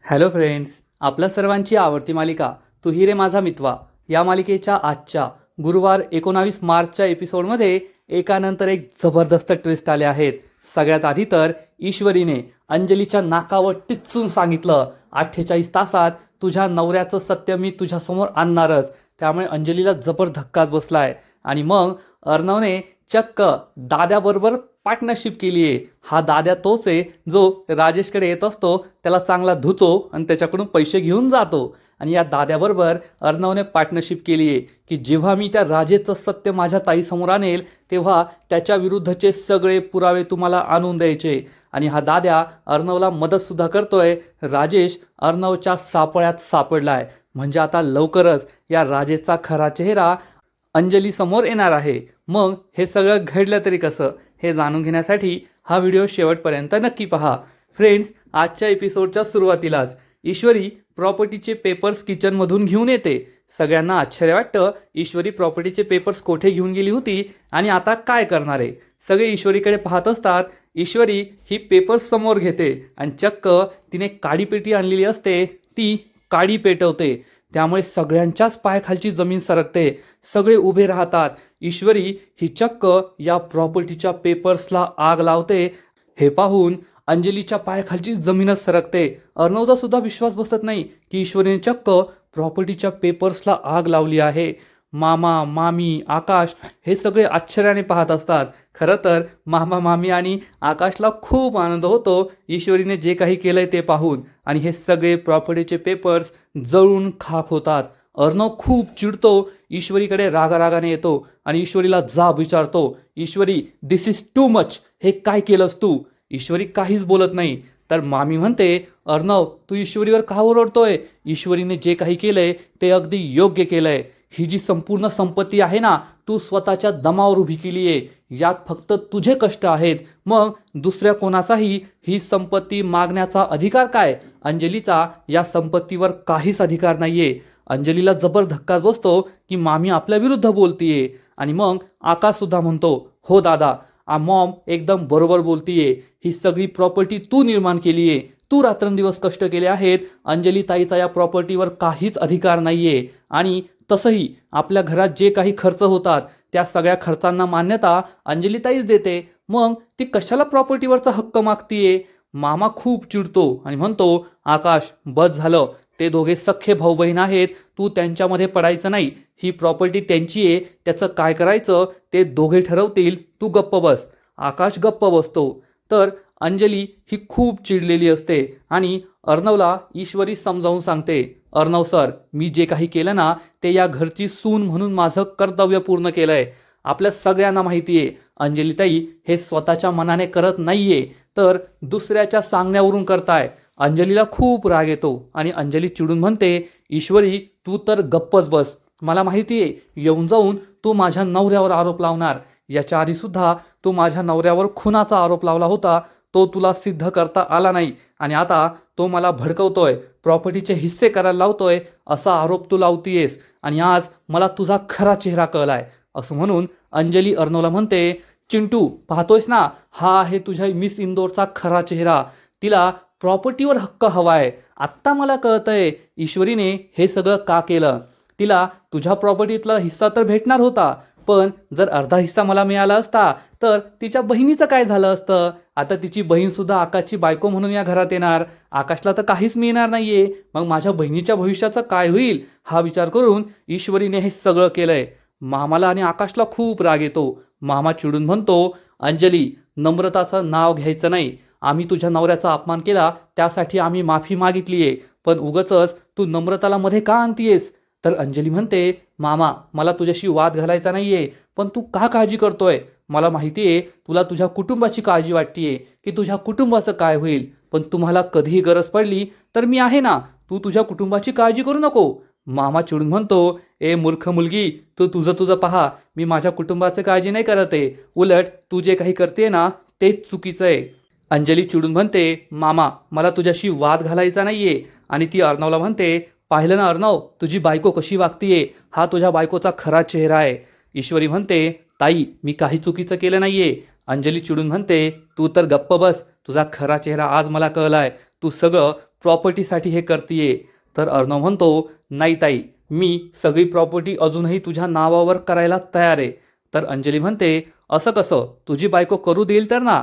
Hello friends, आपल्या सर्वांची आवडती मालिका तू ही रे माझा मितवा या मालिकेच्या आजच्या गुरुवार 19 मार्चच्या एपिसोडमध्ये एकानंतर एक जबरदस्त ट्विस्ट आले आहेत. सगळ्यात आधी तर ईश्वरीने अंजलीच्या नाकावर टिच्चून सांगितलं, 48 तासात तुझ्या नवऱ्याचं सत्य मी तुझ्यासमोर आणणारच. त्यामुळे अंजलीला जबर धक्काच बसलाय. आणि मग अर्णवने चक्क दाद्याबरोबर पार्टनरशिप केली आहे. हा दाद्या तोच आहे जो राजेशकडे येत असतो, त्याला चांगला धुतो आणि त्याच्याकडून पैसे घेऊन जातो. आणि या दाद्याबरोबर अर्णवने पार्टनरशिप केली आहे की जेव्हा मी त्या राजेचं सत्य माझ्या ताईसमोर आणेल तेव्हा त्याच्या विरुद्धचे सगळे पुरावे तुम्हाला आणून द्यायचे. आणि हा दाद्या अर्णवला मदतसुद्धा करतोय. राजेश अर्णवच्या सापळ्यात सापडलाय. म्हणजे आता लवकरच या राजेशचा खरा चेहरा अंजली समोर येणार आहे. मग हे सगळं घडलं तरी कसं हे जाणून घेण्यासाठी हा व्हिडिओ शेवटपर्यंत नक्की पहा. फ्रेंड्स, आजच्या एपिसोडच्या सुरुवातीलाच ईश्वरी प्रॉपर्टीचे पेपर्स किचनमधून घेऊन येते. सगळ्यांना आश्चर्य वाटतं, ईश्वरी प्रॉपर्टीचे पेपर्स कोठे घेऊन गेली होती आणि आता काय करणार आहे. सगळे ईश्वरीकडे पाहत असतात. ईश्वरी ही पेपर्स समोर घेते आणि चक्क तिने काडीपेटी आणलेली असते ती काडी पेटवते. त्यामुळे सगळ्यांच्याच पायाखालची जमीन सरकते. सगळे उभे राहतात. ईश्वरी ही चक्क या प्रॉपर्टीच्या पेपर्सला आग लावते. हे पाहून अंजलीच्या पायाखालची जमीनच सरकते. अर्णवचा सुद्धा विश्वास बसत नाही की ईश्वरीने चक्क प्रॉपर्टीच्या पेपर्सला आग लावली आहे. मामा, मामी, आकाश हे सगळे आश्चर्याने पाहत असतात. खरं तर मामा, मामी आणि आकाशला खूप आनंद होतो ईश्वरीने जे काही केलंय ते पाहून. आणि हे सगळे प्रॉपर्टीचे पेपर्स जळून खाक होतात. अर्णव खूप चिडतो. ईश्वरीकडे रागारागाने येतो आणि ईश्वरीला जाब विचारतो, ईश्वरी, दिस इज टू मच. हे काय केलंस तू? ईश्वरी काहीच बोलत नाही. तर मामी म्हणते, अर्णव, तू ईश्वरीवर का ओरडतोय? ईश्वरीने जे काही केलंय ते अगदी योग्य केलंय. ही जी संपूर्ण संपत्ती आहे ना, तू स्वतःच्या दमावर उभी केली आहे. यात फक्त तुझे कष्ट आहेत. मग दुसऱ्या कोणाचाही ही संपत्ती मागण्याचा अधिकार काय? अंजलीचा या संपत्तीवर काहीच अधिकार नाहीये. अंजलीला जबर धक्का बसतो की मामी आपल्या विरुद्ध बोलतीये. आणि मग आकाश सुद्धा म्हणतो, हो दादा, मॉम एकदम बरोबर बोलतीये. ही सगळी प्रॉपर्टी तू निर्माण केली आहे. तू रात्रंदिवस कष्ट केले आहेत. अंजली ताईचा या प्रॉपर्टीवर काहीच अधिकार नाहीये. आणि तसंही आपल्या घरात जे काही खर्च होतात त्या सगळ्या खर्चांना मान्यता अंजली ताईच देते. मग ती कशाला प्रॉपर्टीवरचा हक्क मागतीये? मामा खूप चिडतो आणि म्हणतो, आकाश, बस झालं. ते दोघे सख्खे भाऊ बहीण आहेत. तू त्यांच्यामध्ये पडायचं नाही. ही प्रॉपर्टी त्यांची आहे. त्याचं काय करायचं ते दोघे ठरवतील. तू गप्प बस. आकाश गप्प बसतो. तर अंजली ही खूप चिडलेली असते आणि अर्णवला ईश्वरी समजावून सांगते, अर्णव सर, मी जे काही केलं ना ते या घरची सून म्हणून माझं कर्तव्य पूर्ण केलंय. आपल्या सगळ्यांना माहिती आहे अंजलीताई हे स्वतःच्या मनाने करत नाहीये, तर दुसऱ्याच्या सांगण्यावरून करताय. अंजलीला खूप राग येतो आणि अंजली चिडून म्हणते, ईश्वरी, तू तर गप्पच बस. मला माहिती आहे येऊन जाऊन तू माझ्या नवऱ्यावर आरोप लावणार. याच्या आधी सुद्धा तू माझ्या नवऱ्यावर खुनाचा आरोप लावला होता. तो तुला सिद्ध करता आला नाही आणि आता तो मला भडकवतोय, प्रॉपर्टीचे हिस्से करायला लावतोय, असा आरोप तू लावतीयेस. आणि आज मला तुझा खरा चेहरा कळलाय. असं म्हणून अंजली अर्णवला म्हणते, चिंटू, पाहतोयस ना, हा आहे तुझ्या मिस इंदोरचा खरा चेहरा. तिला प्रॉपर्टीवर हक्क हवाय. आत्ता मला कळतंय ईश्वरीने हे सगळं का केलं. तिला तुझ्या प्रॉपर्टीतला हिस्सा तर भेटणार होता, पण जर अर्धा हिस्सा मला मिळाला असता तर तिच्या बहिणीचं काय झालं असतं? आता तिची बहीण सुद्धा आकाशची बायको म्हणून या घरात येणार. आकाशला तर काहीच मिळणार नाहीये. मग माझ्या बहिणीच्या भविष्याचं काय होईल? हा विचार करून ईश्वरीने हे सगळं केलंय. मामाला आणि आकाशला खूप राग येतो. मामा चिडून म्हणतो, अंजली, नम्रताचं नाव घ्यायचं नाही. आम्ही तुझ्या नवऱ्याचा अपमान केला त्यासाठी आम्ही माफी मागितलीये, पण उगाचच तू नम्रताला मध्ये का आणतीयेस? तर अंजली म्हणते, मामा, मला तुझ्याशी वाद घालायचा नाहीये, पण तू का काळजी करतोय? मला माहितीये तुला तुझ्या कुटुंबाची काळजी वाटतीये की तुझ्या कुटुंबाचं काय होईल, पण तुम्हाला कधीही गरज पडली तर मी आहे ना. तू तुझ्या कुटुंबाची काळजी करू नको. मामा चिडून म्हणतो, ए मूर्ख मुलगी, तू तुझं तुझं पहा. मी माझ्या कुटुंबाची काळजी नाही करत आहे. उलट तू जे काही करते ना तेच चुकीचं आहे. अंजली चिडून म्हणते, मामा, मला तुझ्याशी वाद घालायचा नाहीये. आणि ती अर्णवला म्हणते, पाहिलं ना अर्णव, तुझी बायको कशी वागतीये. हा तुझ्या बायकोचा खरा चेहरा आहे. ईश्वरी म्हणते, ताई, मी काही चुकीचं केलं नाहीये. अंजली चिडून म्हणते, तू तर गप्प बस. तुझा खरा चेहरा आज मला कळलाय. तू सगळं प्रॉपर्टीसाठी हे करतीये. तर अर्णव म्हणतो, नाही ताई, मी सगळी प्रॉपर्टी अजूनही तुझ्या नावावर करायला तयार आहे. तर अंजली म्हणते, असं कसं, तुझी बायको करू देईल तर ना.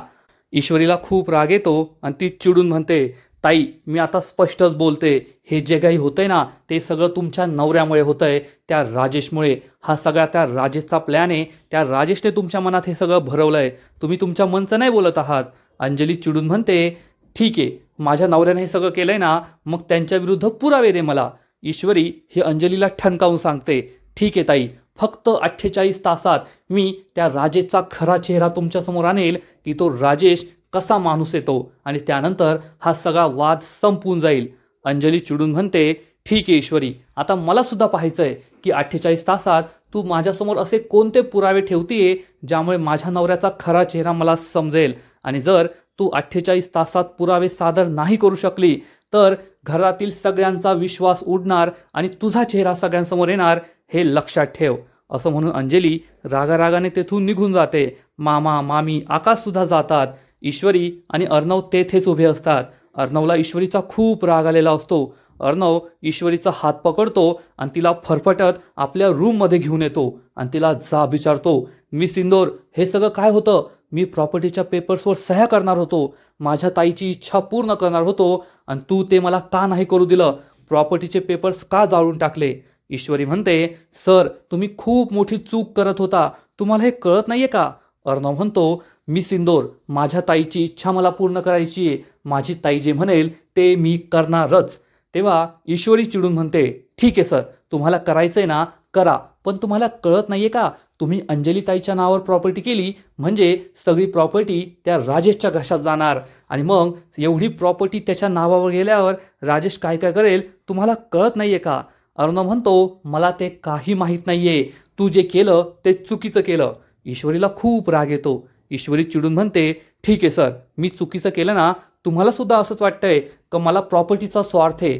ईश्वरीला खूप राग येतो आणि ती चिडून म्हणते, ताई मी आता स्पष्टच बोलते, हे जे काही होतंय ना ते सगळं तुमच्या नवऱ्यामुळे होतंय, त्या राजेशमुळे. हा सगळा त्या राजेशचा प्लॅन आहे. त्या राजेशने तुमच्या मनात हे सगळं भरवलंय. तुम्ही तुमच्या मनचं नाही बोलत आहात. अंजली चिडून म्हणते, ठीक आहे, माझ्या नवऱ्याने हे सगळं केलंय ना, मग त्यांच्या विरुद्ध पुरावे दे मला. ईश्वरी हे अंजलीला ठणकावून सांगते, ठीक आहे ताई, फक्त 48 तासात मी त्या राजेशचा खरा चेहरा तुमच्यासमोर आणेल की तो राजेश कसा माणूस येतो आणि त्यानंतर हा सगळा वाद संपून जाईल. अंजली चिडून म्हणते, ठीक आहे ईश्वरी, आता मला सुद्धा पाहायचंय की 48 तासात तू माझ्यासमोर असे कोणते पुरावे ठेवतीये ज्यामुळे माझ्या नवऱ्याचा खरा चेहरा मला समजेल. आणि जर तू 48 तासात पुरावे सादर नाही करू शकली तर घरातील सगळ्यांचा विश्वास उडणार आणि तुझा चेहरा सगळ्यांसमोर येणार, हे लक्षात ठेव. असं म्हणून अंजली रागारागाने तेथून निघून जाते. मामा मामी आकाशसुद्धा जातात. ईश्वरी आणि अर्णव तेथेच उभे असतात. अर्णवला ईश्वरीचा खूप राग आलेला असतो. अर्णव ईश्वरीचा हात पकडतो आणि तिला फरफटत आपल्या रूममध्ये घेऊन येतो आणि तिला जाब विचारतो, मिस इंदोर, हे सगळं काय होतं? मी प्रॉपर्टीच्या पेपर्सवर सह्या करणार होतो, माझ्या ताईची इच्छा पूर्ण करणार होतो, आणि तू ते मला का नाही करू दिलं? प्रॉपर्टीचे पेपर्स का जाळून टाकले? ईश्वरी म्हणते, सर तुम्ही खूप मोठी चूक करत होता, तुम्हाला हे कळत नाहीये का? अर्णव म्हणतो, मिस इंदोर, माझ्या ताईची इच्छा मला पूर्ण करायची आहे. माझी ताई जे म्हणेल ते मी करणारच. तेव्हा ईश्वरी चिडून म्हणते, ठीक आहे सर, तुम्हाला करायचंय ना करा, पण तुम्हाला कळत नाहीये का, तुम्ही अंजली ताईच्या नावावर प्रॉपर्टी केली म्हणजे सगळी प्रॉपर्टी त्या राजेशच्या घशात जाणार, आणि मग एवढी प्रॉपर्टी त्याच्या नावावर गेल्यावर राजेश काय काय करेल तुम्हाला कळत नाहीये का? अर्णव म्हणतो, मला ते काही माहीत नाहीये, तू जे केलं ते चुकीचं केलं. ईश्वरीला खूप राग येतो. ईश्वरी चिडून म्हणते, ठीक आहे सर, मी चुकीचं केलं ना, तुम्हाला सुद्धा असंच वाटतंय का मला प्रॉपर्टीचा स्वार्थ आहे,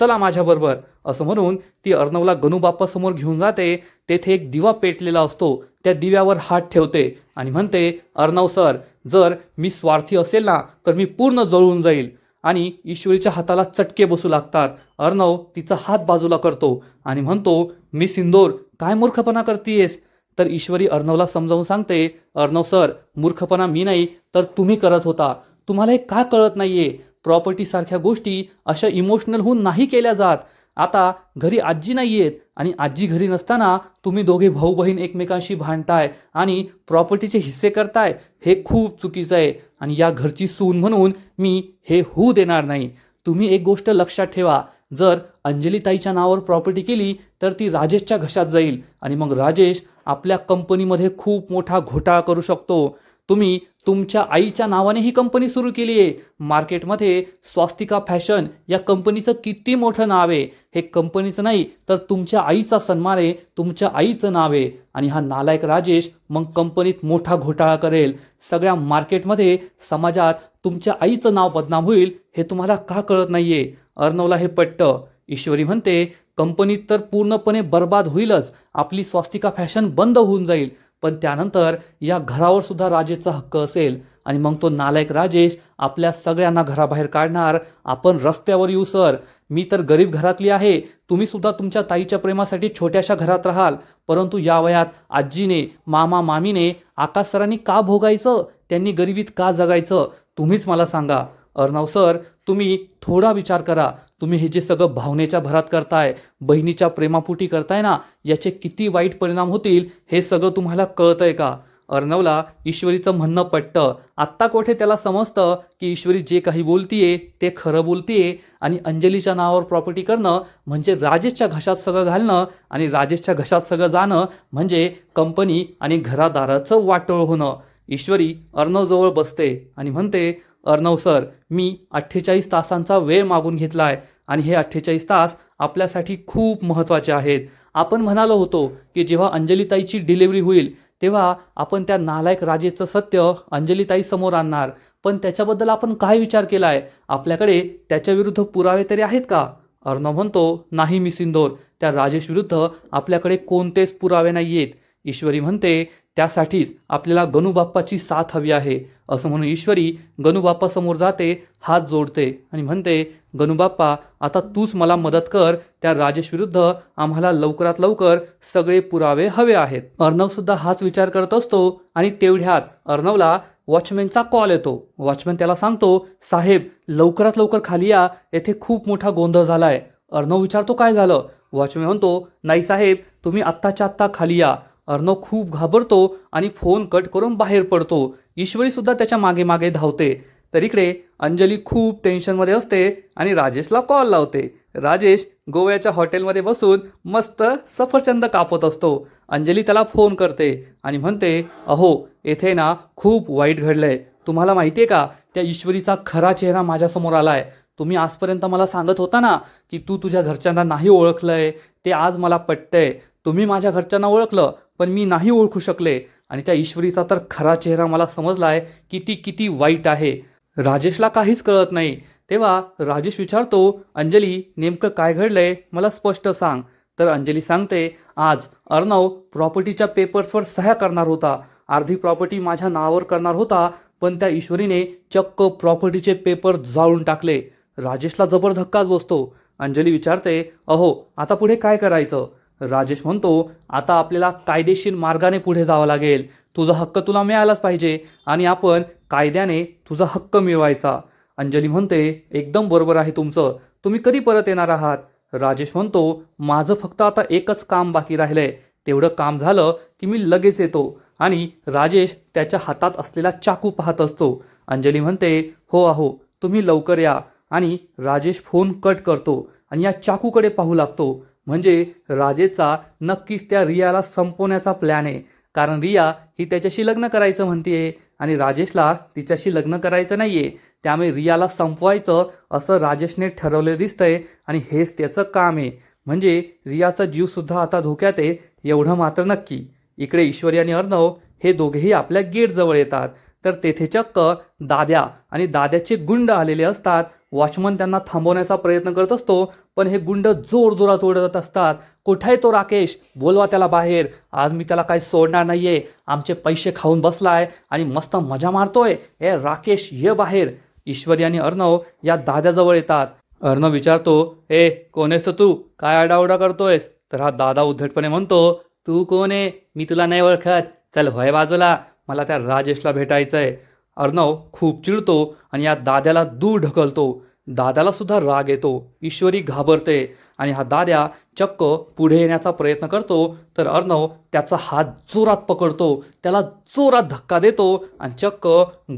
चला माझ्याबरोबर. असं म्हणून ती अर्णवला गणूबाप्पासमोर घेऊन जाते. तेथे एक दिवा पेटलेला असतो. त्या दिव्यावर हात ठेवते आणि म्हणते, अर्णव सर, जर मी स्वार्थी असेल ना तर मी पूर्ण जळून जाईल. आणि ईश्वरीच्या हाताला चटके बसू लागतात. अर्णव तिचा हात बाजूला करतो आणि म्हणतो, मी सिंदोर, काय मूर्खपणा करतीयेस? तर ईश्वरी अर्णवला समजावून सांगते, अर्णव सर, मूर्खपणा मी नाही तर तुम्ही करत होता. तुम्हाला हे का कळत नाहीये? प्रॉपर्टीसारख्या गोष्टी अशा इमोशनल होऊन नाही केल्या जात. आता घरी आजी नाही आहेत आणि आजी घरी नसताना तुम्ही दोघे भाऊ बहीण एकमेकांशी भांडताय आणि प्रॉपर्टीचे हिस्से करताय, हे खूप चुकीचं आहे. आणि या घरची सून म्हणून मी हे होऊ देणार नाही. तुम्ही एक गोष्ट लक्षात ठेवा, जर अंजली ताईच्या नावावर प्रॉपर्टी केली तर ती राजेशच्या घशात जाईल आणि मग राजेश आपल्या कंपनीमध्ये खूप मोठा घोटाळा करू शकतो. तुम्ही तुमच्या आईच्या नावाने ही कंपनी सुरू केली आहे. मार्केटमध्ये स्वास्तिका फॅशन या कंपनीचं किती मोठं नाव आहे. हे कंपनीचं नाही तर तुमच्या आईचा सन्मान आहे, तुमच्या आईचं नाव आहे. आणि हा नालायक राजेश मग कंपनीत मोठा घोटाळा करेल. सगळ्या मार्केटमध्ये, समाजात तुमच्या आईचं नाव बदनाम होईल. हे तुम्हाला का कळत नाहीये? अर्णवला हे पटतं. ईश्वरी म्हणते, कंपनीत तर पूर्णपणे बर्बाद होईलच, आपली स्वास्तिका फॅशन बंद होऊन जाईल, पण त्यानंतर या घरावर सुद्धा राजेशचा हक्क असेल. आणि मग तो नालायक राजेश आपल्या सगळ्यांना घराबाहेर काढणार. आपण रस्त्यावर येऊ सर, मी तर गरीब घरातली आहे, तुम्ही सुद्धा तुमच्या ताईच्या प्रेमासाठी छोट्याशा घरात राहाल, परंतु या वयात आजीने, मामा मामीने, आकाश सरांनी का भोगायचं? त्यांनी गरिबीत का जगायचं? तुम्हीच मला सांगा. अर्णव सर, तुम्ही थोडा विचार करा. तुम्ही हे जे सगळं भावनेच्या भरात करताय, बहिणीच्या प्रेमापोटी करताय ना, याचे किती वाईट परिणाम होतील हे सगळं तुम्हाला कळतंय का? अर्णवला ईश्वरीचं म्हणणं पटतं. आत्ता कोठे त्याला समजतं की ईश्वरी जे काही बोलतीये ते खरं बोलतीये आणि अंजलीच्या नावावर प्रॉपर्टी करणं म्हणजे राजेशच्या घशात सगळं घालणं आणि राजेशच्या घशात सगळं जाणं म्हणजे कंपनी आणि घरादाराचं वाटोळ होणं. ईश्वरी अर्णवजवळ बसते आणि म्हणते, अर्णव सर, मी 48 तासांचा वेळ मागून घेतला आहे आणि हे 48 तास आपल्यासाठी खूप महत्त्वाचे आहेत. आपण म्हणालो होतो की जेव्हा अंजलीताईची डिलिव्हरी होईल तेव्हा आपण त्या नालायक राजेचं सत्य अंजलीताई समोर आणणार, पण त्याच्याबद्दल आपण काय विचार केला आहे? आपल्याकडे त्याच्याविरुद्ध पुरावे तरी आहेत का? अर्णव म्हणतो, नाही मिस इंदोर, त्या राजेश विरुद्ध आपल्याकडे कोणतेच पुरावे नाही आहेत. ईश्वरी म्हणते, त्यासाठीच आपल्याला गणूबाप्पाची साथ हवी आहे असं म्हणून ईश्वरी गणूबाप्पासमोर जाते, हात जोडते आणि म्हणते, गणूबाप्पा आता तूच मला मदत कर, त्या राजेश विरुद्ध आम्हाला लवकरात लवकर सगळे पुरावे हवे आहेत. अर्णव सुद्धा हाच विचार करत असतो आणि तेवढ्यात अर्णवला वॉचमॅनचा कॉल येतो. वॉचमॅन त्याला सांगतो, साहेब लवकरात लवकर खाली या, येथे खूप मोठा गोंधळ झालाय. अर्णव विचारतो, काय झालं? वॉचमॅन म्हणतो, नाही साहेब तुम्ही आत्ताच्या आत्ता खाली या. अर्णव खूप घाबरतो आणि फोन कट करून बाहेर पडतो. ईश्वरी सुद्धा त्याच्या मागे मागे धावते. तर इकडे अंजली खूप टेन्शनमध्ये असते आणि राजेशला कॉल लावते. राजेश गोव्याच्या हॉटेलमध्ये बसून मस्त सफरचंद कापत असतो. अंजली त्याला फोन करते आणि म्हणते, अहो येथे ना खूप वाईट घडलंय. तुम्हाला माहिती आहे का, त्या ईश्वरीचा खरा चेहरा माझ्यासमोर आलाय. तुम्ही आजपर्यंत मला सांगत होता ना की तू तुझ्या घरच्यांना नाही ओळखलंय, ते आज मला पटतंय. तुम्ही माझ्या घरच्यांना ओळखलं पण मी नाही ओळखू शकले आणि त्या ईश्वरीचा तर खरा चेहरा मला समजलाय की ती किती वाईट आहे. राजेशला काहीच कळत नाही. तेव्हा राजेश विचारतो, अंजली नेमकं काय घडलंय मला स्पष्ट सांग. तर अंजली सांगते, आज अर्णव प्रॉपर्टीच्या पेपर्सवर सह्या करणार होता. अर्धी प्रॉपर्टी माझ्या नावावर करणार होता, पण त्या ईश्वरीने चक्क प्रॉपर्टीचे पेपर जाळून टाकले. राजेशला जबर धक्काच बसतो. अंजली विचारते, अहो आता पुढे काय करायचं? राजेश म्हणतो, आता आपल्याला कायदेशीर मार्गाने पुढे जावं लागेल. तुझा हक्क तुला मिळालाच पाहिजे आणि आपण कायद्याने तुझा हक्क मिळवायचा. अंजली म्हणते, एकदम बरोबर आहे तुमचं. तुम्ही कधी परत येणार आहात? राजेश म्हणतो, माझं फक्त आता एकच काम बाकी राहिलंय. तेवढं काम झालं की मी लगेच येतो. आणि राजेश त्याच्या हातात असलेला चाकू पाहत असतो. अंजली म्हणते, हो अहो तुम्ही लवकर या. आणि राजेश फोन कट करतो आणि या चाकूकडे पाहू लागतो. म्हणजे राजेशचा नक्कीच त्या रियाला संपवण्याचा प्लॅन आहे. कारण रिया ही त्याच्याशी लग्न करायचं म्हणतेय आणि राजेशला तिच्याशी लग्न करायचं नाहीये. त्यामुळे रियाला संपवायचं असं राजेशने ठरवलं दिसतंय आणि हेच त्याचं काम आहे. म्हणजे रियाचा जीव सुद्धा आता धोक्यात आहे एवढं मात्र नक्की. इकडे ईश्वरी आणि अर्णव हे दोघेही आपल्या गेटजवळ येतात. तर तेथे चक्क दाद्या आणि दाद्याचे गुंड आलेले असतात. वॉचमन त्यांना थांबवण्याचा प्रयत्न करत असतो, पण हे गुंड जोरजोरात ओरडत असतात, कुठे तो राकेश? बोलवा त्याला बाहेर. आज मी त्याला काही सोडणार नाहीये. आमचे पैसे खाऊन बसलाय आणि मस्त मजा मारतोय. ए राकेश ये बाहेर. ईश्वरी आणि अर्णव या दाद्याजवळ येतात. अर्णव विचारतो, ए कोण आहेस तू? काय आडाओरडा करतोयस? तर हा दादा उद्धटपणे म्हणतो, तू कोण आहे? मी तुला नाही ओळखत. चल व्हय बाजूला, मला त्या राजेशला भेटायचंय. अर्णव खूप चिडतो आणि या दाद्याला दूर ढकलतो. दाद्याला सुद्धा राग येतो. ईश्वरी घाबरते आणि हा दाद्या चक्क पुढे येण्याचा प्रयत्न करतो. तर अर्णव त्याचा हात जोरात पकडतो, त्याला जोरात धक्का देतो आणि चक्क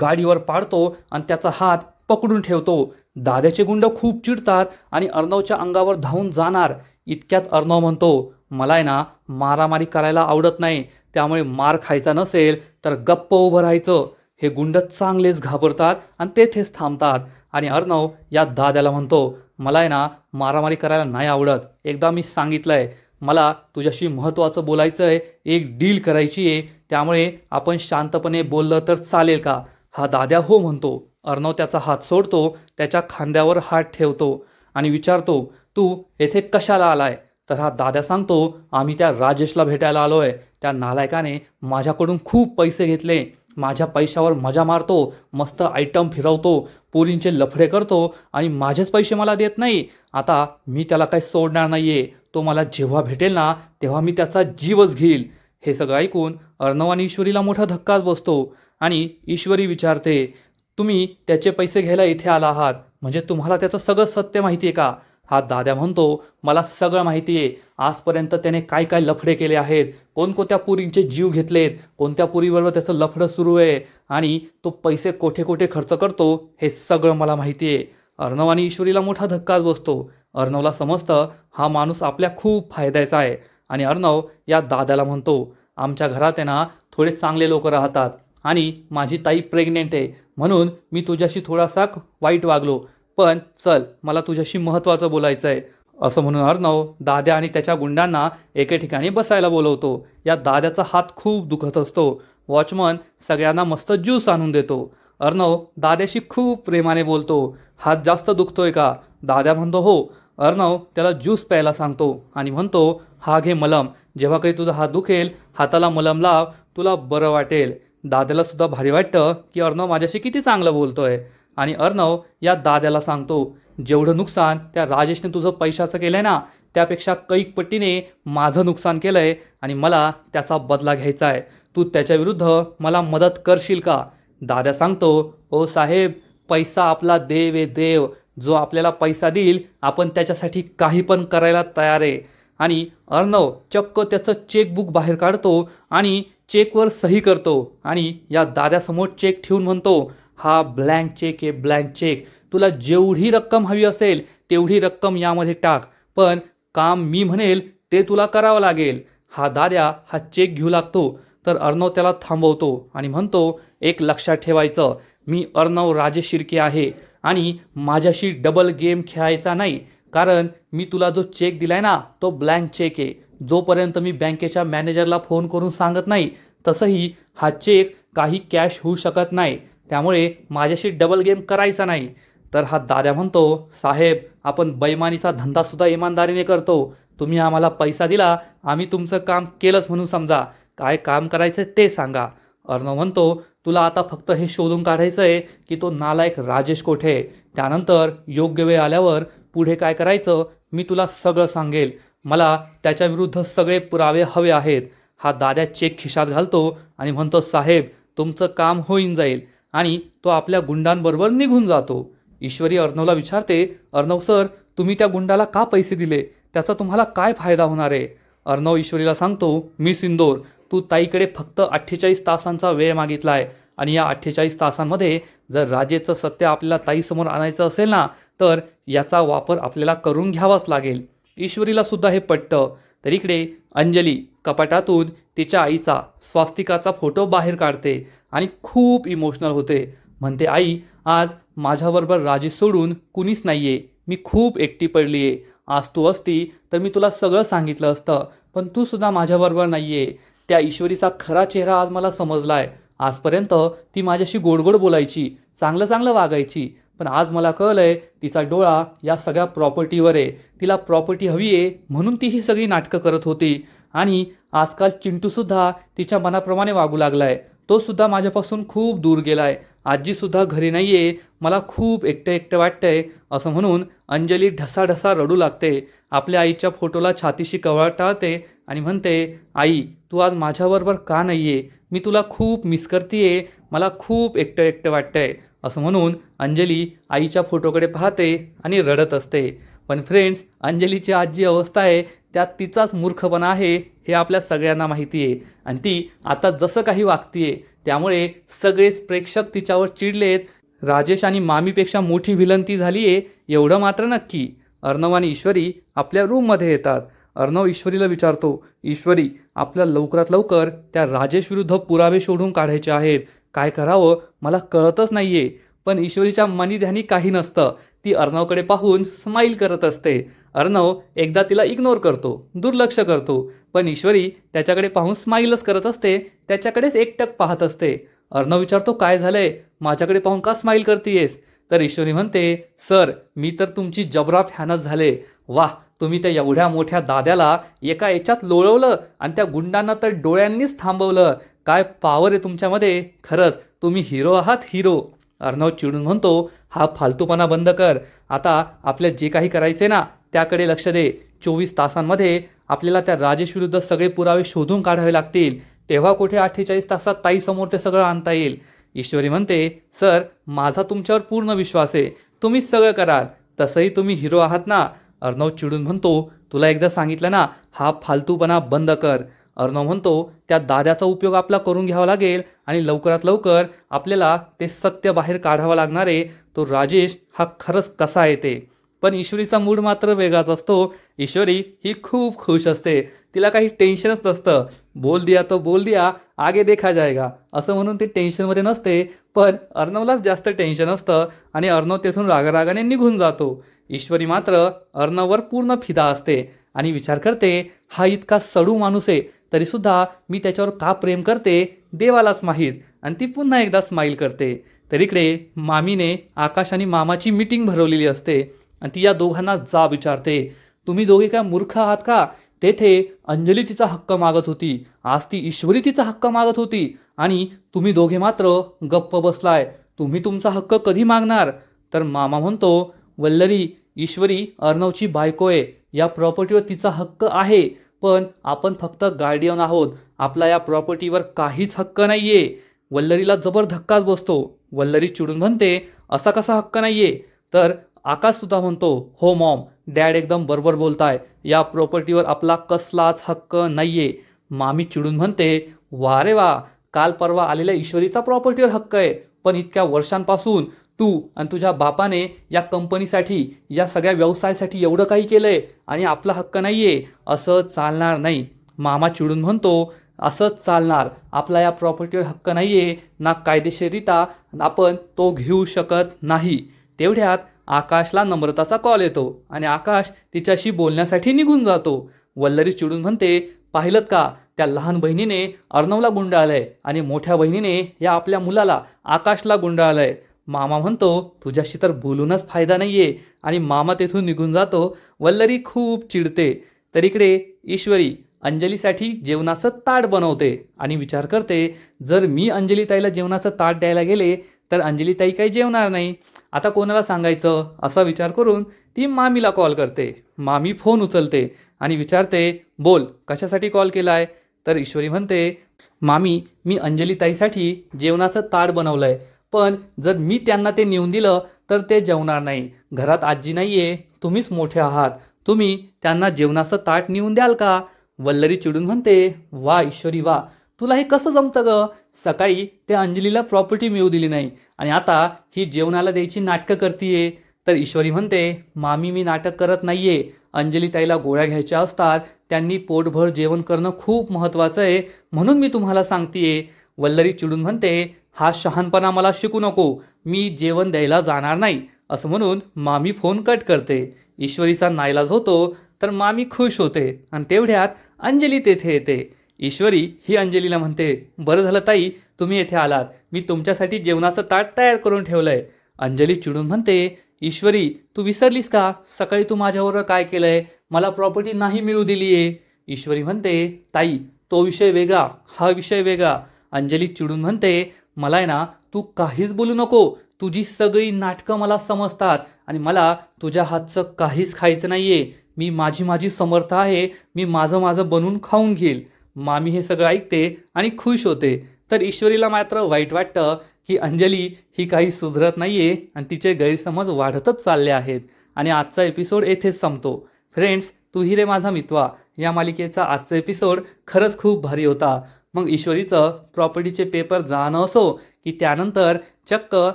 गाडीवर पाडतो आणि त्याचा हात पकडून ठेवतो. दाद्याचे गुंड खूप चिडतात आणि अर्णवच्या अंगावर धावून जाणार. इतक्यात अर्णव म्हणतो, मला आहे ना मारामारी करायला आवडत नाही. त्यामुळे मार खायचा नसेल तर गप्प उभं राहायचं. हे गुंड चांगलेच घाबरतात आणि तेथेच थांबतात. आणि अर्णव या दाद्याला म्हणतो, मला आहे ना मारामारी करायला नाही आवडत. एकदा मी सांगितलंय, मला तुझ्याशी महत्त्वाचं बोलायचं आहे, एक डील करायची आहे. त्यामुळे आपण शांतपणे बोललं तर चालेल का? हा दाद्या हो म्हणतो. अर्णव त्याचा हात सोडतो, त्याच्या खांद्यावर हात ठेवतो आणि विचारतो, तू येथे कशाला आलाय? तर हा दाद्या सांगतो, आम्ही त्या राजेशला भेटायला आलोय. त्या नालायकाने माझ्याकडून खूप पैसे घेतले. माझ्या पैशावर मजा मारतो, मस्त आयटम फिरवतो, पोरींचे लफडे करतो आणि माझेच पैसे मला देत नाही. आता मी त्याला काही सोडणार नाहीये. तो मला जेव्हा भेटेल ना तेव्हा मी त्याचा जीवच घेईल. हे सगळं ऐकून अर्णव आणि ईश्वरीला मोठा धक्काच बसतो. आणि ईश्वरी विचारते, तुम्ही त्याचे पैसे घ्यायला इथे आला आहात म्हणजे तुम्हाला त्याचं सगळं सत्य माहिती आहे का? हा दाद्या म्हणतो, मला सगळं माहिती आहे. आजपर्यंत त्याने काय काय लफडे केले आहेत, कोणकोणत्या पुरींचे जीव घेतलेत, कोणत्या पुरीबरोबर त्याचं लफडं सुरू आहे आणि तो पैसे कोठे कोठे खर्च करतो हे सगळं मला माहिती आहे. अर्णव आणि ईश्वरीला मोठा धक्काच बसतो. अर्णवला समजतं हा माणूस आपल्या खूप फायद्याचा आहे. आणि अर्णव या दाद्याला म्हणतो, आमच्या घरात आहे ना थोडे चांगले लोक राहतात आणि माझी ताई प्रेग्नेंट आहे म्हणून मी तुझ्याशी थोडासा वाईट वागलो. पण चल मला तुझ्याशी महत्त्वाचं बोलायचं आहे. असं म्हणून अर्णव दाद्या आणि त्याच्या गुंडांना एके ठिकाणी बसायला बोलवतो. या दाद्याचा हात खूप दुखत असतो. वॉचमन सगळ्यांना मस्त ज्यूस आणून देतो. अर्णव दाद्याशी खूप प्रेमाने बोलतो, हात जास्त दुखतोय का? दाद्या म्हणतो हो. अर्णव त्याला ज्यूस प्यायला सांगतो आणि म्हणतो, हा घे मलम. जेव्हा काही तुझा हात दुखेल हाताला मलम लाव तुला बरं वाटेल. दाद्याला सुद्धा भारी वाटतं की अर्णव माझ्याशी किती चांगलं बोलतोय. आणि अर्णव या दाद्याला सांगतो, जेवढं नुकसान त्या राजेशने तुझं पैशाचं केलंय ना, त्यापेक्षा कैक पटीने माझं नुकसान केलंय आणि मला त्याचा बदला घ्यायचा आहे. तू त्याच्याविरुद्ध मला मदत करशील का? दाद्या सांगतो, ओ साहेब, पैसा आपला देव आहे, देव. जो आपल्याला पैसा देईल आपण त्याच्यासाठी काही पण करायला तयार आहे. आणि अर्णव चक्क त्याचं चेकबुक बाहेर काढतो आणि चेकवर सही करतो आणि या दाद्यासमोर चेक ठेवून म्हणतो, हा ब्लँक चेक आहे, ब्लँक चेक. तुला जेवढी रक्कम हवी असेल तेवढी रक्कम यामध्ये टाक, पण काम मी म्हणेल ते तुला करावं लागेल. हा दाद्या हा चेक घेऊ लागतो तर अर्णव त्याला थांबवतो आणि म्हणतो, एक लक्षात ठेवायचं, मी अर्णव राजेश शिर्के आहे आणि माझ्याशी डबल गेम खेळायचा नाही. कारण मी तुला जो चेक दिलाय ना तो ब्लँक चेक आहे. जोपर्यंत मी बँकेच्या मॅनेजरला फोन करून सांगत नाही तसंही हा चेक काही कॅश होऊ शकत नाही. त्यामुळे माझ्याशी डबल गेम करायचा नाही. तर हा दाद्या म्हणतो, साहेब, आपण बैमानीचा धंदासुद्धा इमानदारीने करतो. तुम्ही आम्हाला पैसा दिला, आम्ही तुमचं काम केलंच म्हणून समजा. काय काम करायचं ते सांगा. अर्णव म्हणतो, तुला आता फक्त हे शोधून काढायचं आहे की तो नालायक राजेश कोठे आहे. त्यानंतर योग्य वेळ आल्यावर पुढे काय करायचं मी तुला सगळं सांगेल. मला त्याच्याविरुद्ध सगळे पुरावे हवे आहेत. हा दाद्या चेक खिशात घालतो आणि म्हणतो, साहेब, तुमचं काम होईन जाईल. आणि तो आपल्या गुंडांबरोबर निघून जातो. ईश्वरी अर्णवला विचारते, अर्णव सर, तुम्ही त्या गुंडाला का पैसे दिले? त्याचा तुम्हाला काय फायदा होणार आहे? अर्णव ईश्वरीला सांगतो, मी सिंदूर, तू ताईकडे फक्त 48 तासांचा वेळ मागितला आहे आणि या 48 तासांमध्ये जर राजेचं सत्य आपल्याला ताईसमोर आणायचं असेल ना तर याचा वापर आपल्याला करून घ्यावाच लागेल. ईश्वरीला सुद्धा हे पटतं. तर इकडे अंजली कपाटातून तिच्या आईचा स्वास्तिकाचा फोटो बाहेर काढते आणि खूप इमोशनल होते. म्हणते, आई, आज माझ्याबरोबर राजेश सोडून कुणीच नाही आहे. मी खूप एकटी पडली आहे. आज तू असती तर मी तुला सगळं सांगितलं असतं, पण तू सुद्धा माझ्याबरोबर नाही आहे. त्या ईश्वरीचा खरा चेहरा आज मला समजला आहे. आजपर्यंत ती माझ्याशी गोडगोड बोलायची, चांगलं चांगलं वागायची, पण आज मला कळलंय तिचा डोळा या सगळ्या प्रॉपर्टीवर आहे. तिला प्रॉपर्टी हवी आहे म्हणून ती ही सगळी नाटकं करत होती. आणि आजकाल चिंटूसुद्धा तिच्या मनाप्रमाणे वागू लागलाय. तो सुद्धा माझ्यापासून खूप दूर गेलाय. आजीसुद्धा घरी नाही आहे. मला खूप एकटं एकटं वाटतंय. असं म्हणून अंजली ढसाढसा रडू लागते. आपल्या आईच्या फोटोला छातीशी कवटाळते आणि म्हणते, आई, तू आज माझ्याबरोबर का नाही आहे? मी तुला खूप मिस करते. मला खूप एकटं एकटं वाटतंय. असं म्हणून अंजली आईच्या फोटोकडे पाहते आणि रडत असते. पण फ्रेंड्स, अंजलीची आज जी अवस्था आहे त्यात तिचाच मूर्खपणा आहे हे आपल्या सगळ्यांना माहिती आहे. आणि ती आता जसं काही वागतीये त्यामुळे सगळेच प्रेक्षक तिच्यावर चिडलेत. राजेश आणि मामीपेक्षा मोठी विलन ती झाली आहे एवढं मात्र नक्की. अर्णव आणि ईश्वरी आपल्या रूममध्ये येतात. अर्णव ईश्वरीला विचारतो, ईश्वरी, आपल्याला लवकरात लवकर त्या राजेश विरुद्ध पुरावे शोधून काढायचे आहेत. काय करावं मला कळतच नाहीये. पण ईश्वरीच्या मनी ध्यानी काही नसतं. ती अर्णवकडे पाहून स्माईल करत असते. अर्णव एकदा तिला इग्नोर करतो, दुर्लक्ष करतो, पण ईश्वरी त्याच्याकडे पाहून स्माईलच करत असते. त्याच्याकडेच एकटक पाहत असते. अर्णव विचारतो, काय झालंय? माझ्याकडे पाहून का स्माईल करतेयस? तर ईश्वरी म्हणते, सर, मी तर तुमची जबरा फॅनच झाले. वाह, तुम्ही त्या एवढ्या मोठ्या दाद्याला एका याच्यात लोळवलं आणि त्या गुंडांना तर डोळ्यांनीच थांबवलं. काय पावर आहे तुमच्यामध्ये. खरंच तुम्ही हिरो आहात, हिरो. अर्णव चिडून म्हणतो, हा फालतूपणा बंद कर. आता आपल्या जे काही करायचे ना त्याकडे लक्ष दे. 24 तासांमध्ये आपल्याला त्या राजेश विरुद्ध सगळे पुरावे शोधून काढावे लागतील. तेव्हा कुठे 48 तासात ताईसमोर ते सगळं आणता येईल. ईश्वरी म्हणते, सर, माझा तुमच्यावर पूर्ण विश्वास आहे. तुम्हीच सगळं कराल. तसंही तुम्ही हिरो आहात ना. अर्णव चिडून म्हणतो, तुला एकदा सांगितलं ना, हा फालतूपणा बंद कर. अर्णव म्हणतो, त्या दाद्याचा उपयोग आपला करून घ्यावा लागेल आणि लवकरात लवकर आपल्याला ते सत्य बाहेर काढावं लागणार आहे. तो राजेश हा खरंच कसा आहे ते. पण ईश्वरीचा मूड मात्र वेगळाच असतो. ईश्वरी ही खूप खुश असते. तिला काही टेन्शनच नसतं. बोल दिया तो बोल दिया, आगे देखा जाएगा असं म्हणून ती टेन्शनमध्ये नसते. पण अर्णवलाच जास्त टेन्शन असतं आणि अर्णव तेथून रागारागाने निघून जातो. ईश्वरी मात्र अर्णववर पूर्ण फिदा असते आणि विचार करते, हा इतका सडू माणूस आहे तरीसुद्धा मी त्याच्यावर का प्रेम करते देवालाच माहीत. आणि ती पुन्हा एकदा स्माईल करते. तर इकडे मामीने आकाश आणि मामाची मीटिंग भरवलेली असते आणि ती या दोघांना जाब विचारते, तुम्ही दोघे काय मूर्ख आहात का? तेथे अंजली तिचा हक्क मागत होती, आज ती ईश्वरी तिचा हक्क मागत होती आणि तुम्ही दोघे मात्र गप्प बसलाय. तुम्ही तुमचा हक्क कधी मागणार? तर मामा म्हणतो, वल्लरी, ईश्वरी अर्णवची बायको आहे, या प्रॉपर्टीवर तिचा हक्क आहे, पण आपण फक्त गार्डियन आहोत, आपला या प्रॉपर्टीवर काहीच हक्क नाहीये. वल्लरीला जबर धक्काच बसतो. वल्लरी चिडून म्हणते, असा कसा हक्क नाहीये? तर आकाश सुद्धा म्हणतो, हो मॉम, डॅड एकदम बरोबर बोलताय, या प्रॉपर्टीवर आपला कसलाच हक्क नाहीये. मामी चिडून म्हणते, वा रे वा, काल परवा आलेल्या ईश्वरीचा प्रॉपर्टीवर हक्क आहे, पण इतक्या वर्षांपासून तू आणि तुझ्या बापाने या कंपनीसाठी, या सगळ्या व्यवसायासाठी एवढं काही केलंय आणि आपला हक्क नाहीये, असं चालणार नाही. मामा चिडून म्हणतो, असंच चालणार, आपला या प्रॉपर्टीवर हक्क नाहीये ना, कायदेशीररित्या आपण तो घेऊ शकत नाही. तेवढ्यात आकाशला नम्रताचा कॉल येतो आणि आकाश तिच्याशी बोलण्यासाठी निघून जातो. वल्लरी चिडून म्हणते, पाहिलं का, त्या लहान बहिणीने अर्णवला गुंडाळलंय आणि मोठ्या बहिणीने या आपल्या मुलाला आकाशला गुंडाळलंय. मामा म्हणतो, तुझ्याशी तर बोलूनच फायदा नाहीये, आणि मामा तेथून निघून जातो. वल्लरी खूप चिडते. तर इकडे ईश्वरी अंजलीसाठी जेवणाचं ताट बनवते आणि विचार करते, जर मी अंजलीताईला जेवणाचं ताट द्यायला गेले तर अंजलीताई काही जेवणार नाही, आता कोणाला सांगायचं, असा विचार करून ती मामीला कॉल करते. मामी फोन उचलते आणि विचारते, बोल, कशासाठी कॉल केलाय? तर ईश्वरी म्हणते, मामी, मी अंजलीताईसाठी जेवणाचं ताट बनवलंय, पण जर मी त्यांना ते नेऊन दिलं तर ते जेवणार नाही, घरात आजी नाहीये, तुम्हीच मोठे आहात, तुम्ही त्यांना जेवणाचं ताट नेऊन द्याल का? वल्लरी चिडून म्हणते, वा ईश्वरी वा, तुला हे कसं जमतं ग? सकाळी त्या अंजलीला प्रॉपर्टी मिळू दिली नाही आणि आता ही जेवणाला द्यायची नाटकं करतीये. तर ईश्वरी म्हणते, मामी, मी नाटक करत नाहीये, अंजलीताईला गोळ्या घ्यायच्या असतात, त्यांनी पोटभर जेवण करणं खूप महत्त्वाचं आहे, म्हणून मी तुम्हाला सांगतेय. वल्लरी चिडून म्हणते, हा शहाणपणा मला शिकू नको, मी जेवण द्यायला जाणार नाही, असं म्हणून मामी फोन कट करते. ईश्वरीचा नाईलाज होतो तर मामी खुश होते आणि तेवढ्यात अंजली तेथे येते. ईश्वरी ही अंजलीला म्हणते, बरं झालं ताई तुम्ही येथे आलात, मी तुमच्यासाठी जेवणाचं ताट तयार करून ठेवलंय. अंजली चिडून म्हणते, ईश्वरी, तू विसरलीस का, सकाळी तू माझ्याबरोबर काय केलंय, मला प्रॉपर्टी नाही मिळू दिलीये. ईश्वरी म्हणते, ताई, तो विषय वेगळा, हा विषय वेगळा. अंजली चिडून म्हणते, मला आहे ना, तू काहीच बोलू नको, तुझी सगळी नाटकं मला समजतात आणि मला तुझ्या हातचं काहीच खायचं नाहीये, मी माझी समर्थ आहे, मी माझं बनवून खाऊन घेईल. मामी हे सगळं ऐकते आणि खुश होते. तर ईश्वरीला मात्र वाईट वाटतं की अंजली ही काही सुधरत नाहीये आणि तिचे गैरसमज वाढतच चालले आहेत. आणि आजचा एपिसोड येथेच संपतो. फ्रेंड्स, तू ही रे माझा मितवा या मालिकेचा आजचा एपिसोड खरंच खूप भारी होता. मग ईश्वरीचं प्रॉपर्टीचे पेपर जाणं असो की त्यानंतर चक्क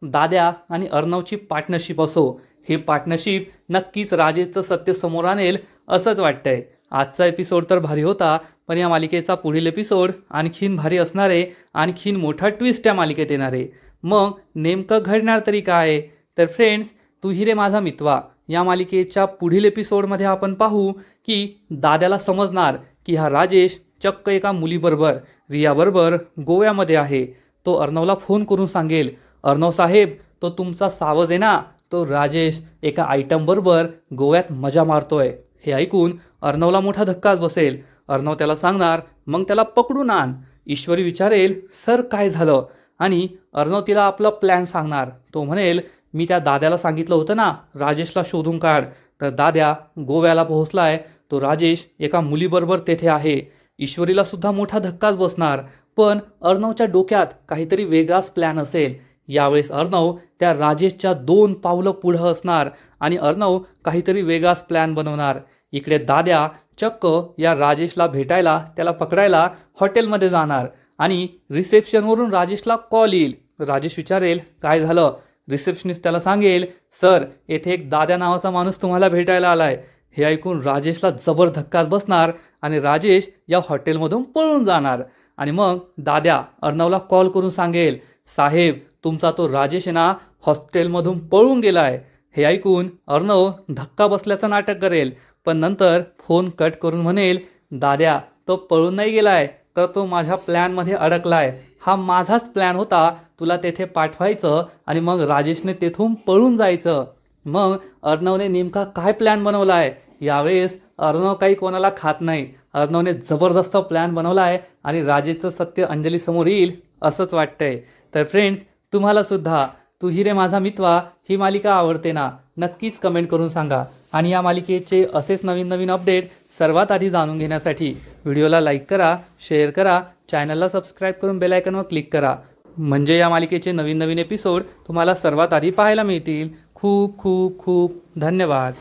दाद्या आणि अर्णवची पार्टनरशिप असो, हे पार्टनरशिप नक्कीच राजेशचं सत्य समोर आणेल असंच वाटतंय. आजचा एपिसोड तर भारी होता, पण या मालिकेचा पुढील एपिसोड आणखीन भारी असणार आहे, आणखीन मोठा ट्विस्ट या मालिकेत येणार आहे. मग नेमकं घडणार तरी काय? तर फ्रेंड्स, तू ही रे माझा मितवा या मालिकेच्या पुढील एपिसोडमध्ये आपण पाहू की दाद्याला समजणार की हा राजेश चक्क एका मुलीबरोबर, रियाबरोबर गोव्यामध्ये आहे. तो अर्णवला फोन करून सांगेल, अर्णव साहेब, तो तुमचा सावज आहे ना, तो राजेश एका आयटमबरोबर गोव्यात मजा मारतोय. हे ऐकून अर्णवला मोठा धक्काच बसेल. अर्णव त्याला सांगणार, मग त्याला पकडून आण. ईश्वरी विचारेल, सर काय झालं? आणि अर्णव तिला आपला प्लॅन सांगणार. तो म्हणेल, मी त्या दाद्याला सांगितलं होतं ना, राजेशला शोधून काढ. तर दाद्या गोव्याला पोहोचलाय, तो राजेश एका मुलीबरोबर तेथे आहे. ईश्वरीला सुद्धा मोठा धक्काच बसणार, पण अर्णवच्या डोक्यात काहीतरी वेगळाच प्लॅन असेल. यावेळेस अर्णव त्या राजेशच्या 2 पावलं पुढं असणार आणि अर्णव काहीतरी वेगळाच प्लॅन बनवणार. इकडे दाद्या चक्क या राजेशला भेटायला, त्याला पकडायला हॉटेलमध्ये जाणार आणि रिसेप्शनवरून राजेशला कॉल येईल. राजेश विचारेल, काय झालं? रिसेप्शनिस्ट त्याला सांगेल, सर, येथे एक दाद्या नावाचा माणूस तुम्हाला भेटायला आलाय. हे ऐकून राजेशला जबर धक्काच बसणार आणि राजेश या हॉटेलमधून पळून जाणार. आणि मग दाद्या अर्णवला कॉल करून सांगेल, साहेब, तुमचा तो राजेश आहे ना, हॉस्टेलमधून पळून गेलाय. हे ऐकून अर्णव धक्का बसल्याचं नाटक करेल, पण नंतर फोन कट करून म्हणेल, दाद्या, तो पळून नाही गेलाय, तर तो माझ्या प्लॅनमध्ये अडकलाय. हा माझाच प्लॅन होता, तुला तेथे पाठवायचं आणि मग राजेशने तेथून पळून जायचं. मग अर्णवने नेमका काय प्लॅन बनवलाय यावेळेस अर्णव काही कोणाला खात नाही. अर्णवने जबरदस्त प्लॅन बनवला आहे आणि राजेचं सत्य अंजलीसमोर येईल असंच वाटतंय. तर फ्रेंड्स, तुम्हाला सुद्धा तू ही रे माझा मितवा ही मालिका आवडते ना? नक्कीच कमेंट करून सांगा. आणि या मालिकेचे असेच नवीन नवीन अपडेट सर्वात आधी जाणून घेण्यासाठी व्हिडिओला लाईक करा, शेअर करा, चॅनलला सबस्क्राईब करून बेल आयकॉनवर क्लिक करा. म्हणजे या मालिकेचे नवीन नवीन एपिसोड तुम्हाला सर्वात आधी पाहायला मिळतील. खूप खूप खूप धन्यवाद.